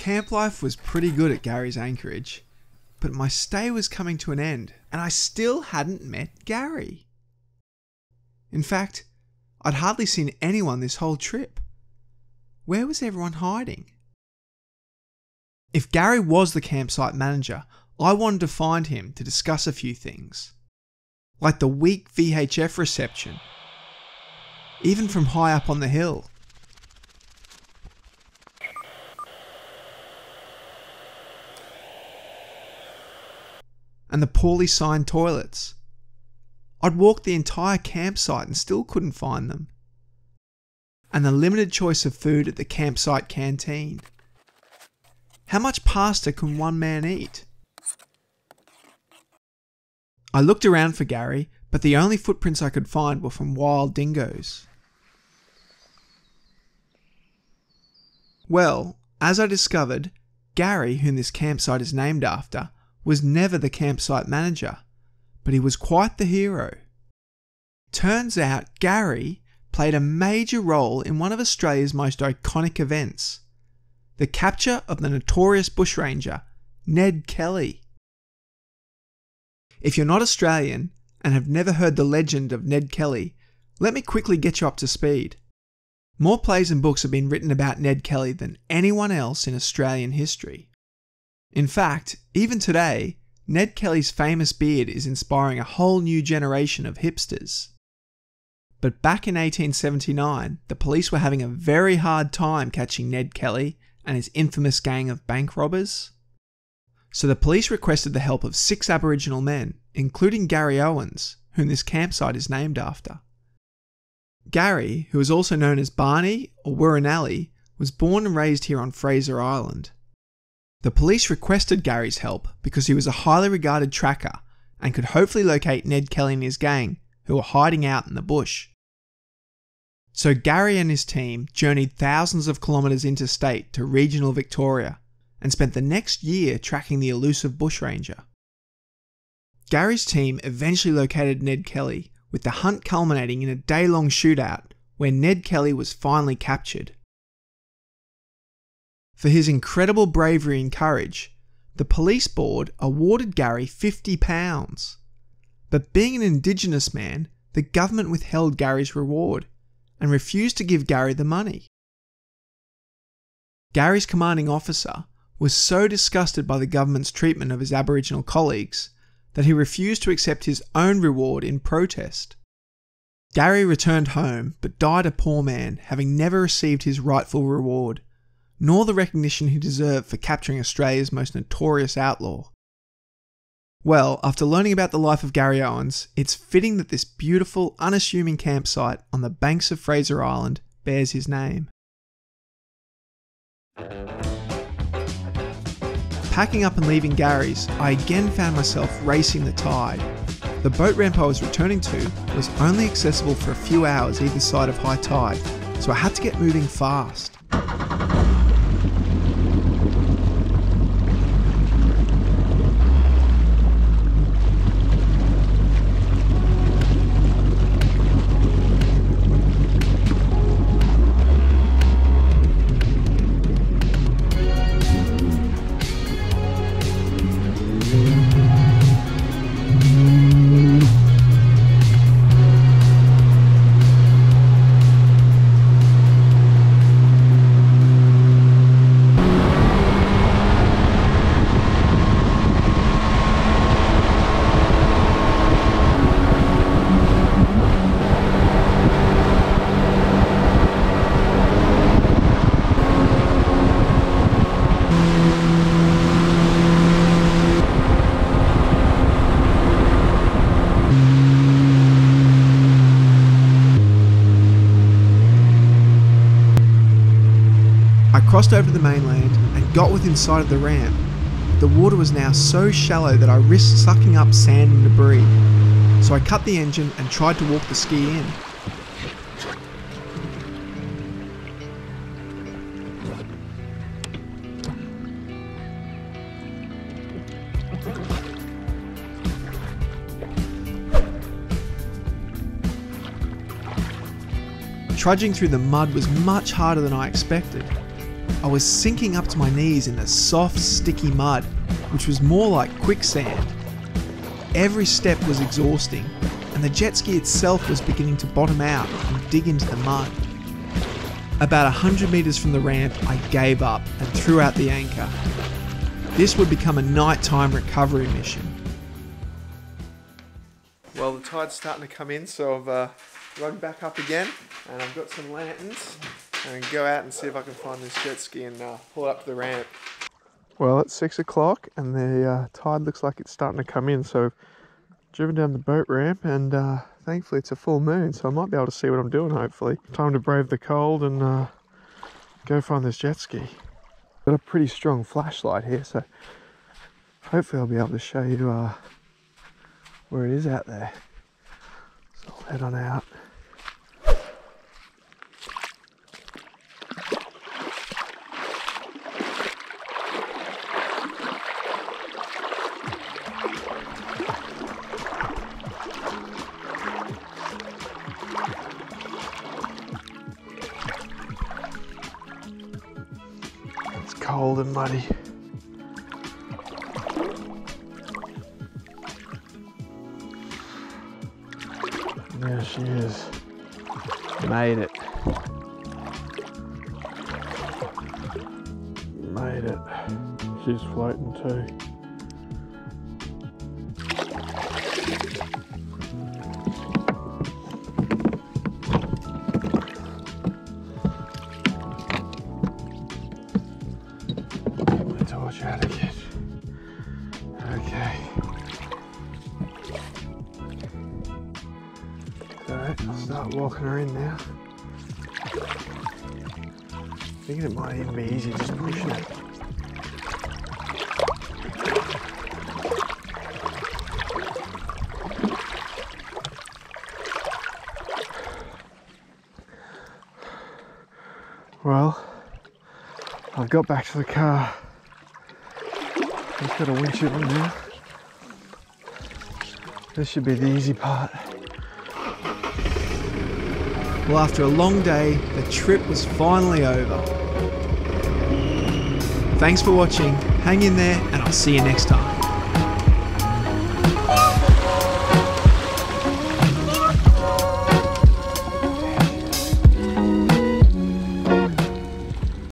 camp life was pretty good at Gary's Anchorage, but my stay was coming to an end and I still hadn't met Gary. In fact, I'd hardly seen anyone this whole trip. Where was everyone hiding? If Gary was the campsite manager, I wanted to find him to discuss a few things, like the weak VHF reception, even from high up on the hill. And the poorly signed toilets. I'd walked the entire campsite and still couldn't find them. And the limited choice of food at the campsite canteen. How much pasta can one man eat? I looked around for Gary, but the only footprints I could find were from wild dingoes. Well, as I discovered, Gary, whom this campsite is named after, was never the campsite manager, but he was quite the hero. Turns out Gary played a major role in one of Australia's most iconic events, the capture of the notorious bushranger, Ned Kelly. If you're not Australian and have never heard the legend of Ned Kelly, let me quickly get you up to speed. More plays and books have been written about Ned Kelly than anyone else in Australian history. In fact, even today, Ned Kelly's famous beard is inspiring a whole new generation of hipsters. But back in 1879, the police were having a very hard time catching Ned Kelly and his infamous gang of bank robbers. So the police requested the help of 6 Aboriginal men, including Gary Owens, whom this campsite is named after. Gary, who is also known as Barney or Wurinelli, was born and raised here on Fraser Island. The police requested Gary's help because he was a highly regarded tracker and could hopefully locate Ned Kelly and his gang, who were hiding out in the bush. So Gary and his team journeyed thousands of kilometres interstate to regional Victoria and spent the next year tracking the elusive bushranger. Gary's team eventually located Ned Kelly, with the hunt culminating in a day-long shootout where Ned Kelly was finally captured. For his incredible bravery and courage, the police board awarded Gary £50. But being an Indigenous man, the government withheld Gary's reward and refused to give Gary the money. Gary's commanding officer was so disgusted by the government's treatment of his Aboriginal colleagues that he refused to accept his own reward in protest. Gary returned home but died a poor man, having never received his rightful reward, nor the recognition he deserved for capturing Australia's most notorious outlaw. Well, after learning about the life of Gary Owens, it's fitting that this beautiful, unassuming campsite on the banks of Fraser Island bears his name. Packing up and leaving Gary's, I again found myself racing the tide. The boat ramp I was returning to was only accessible for a few hours either side of high tide, so I had to get moving fast. Crossed over to the mainland and got within sight of the ramp. The water was now so shallow that I risked sucking up sand and debris, so I cut the engine and tried to walk the ski in. Trudging through the mud was much harder than I expected. I was sinking up to my knees in the soft, sticky mud, which was more like quicksand. Every step was exhausting, and the jet ski itself was beginning to bottom out and dig into the mud. About 100 metres from the ramp, I gave up and threw out the anchor. This would become a nighttime recovery mission. Well, the tide's starting to come in, so I've rugged back up again, and I've got some lanterns, and I can go out and see if I can find this jet ski and pull it up to the ramp. Well, it's 6 o'clock, and the tide looks like it's starting to come in, so I've driven down the boat ramp, and thankfully it's a full moon, so I might be able to see what I'm doing, hopefully. Time to brave the cold and go find this jet ski. Got a pretty strong flashlight here, so hopefully I'll be able to show you where it is out there. So I'll head on out. It's cold and muddy. There she is. Made it. Made it. She's floating too. Get my torch out again. Okay. Alright, I'll start walking her in now. Thinking it might even be easy just pushing it. Well, I've got back to the car. Just got a winch it on now. This should be the easy part. Well, after a long day, the trip was finally over. Thanks for watching, hang in there, and I'll see you next time.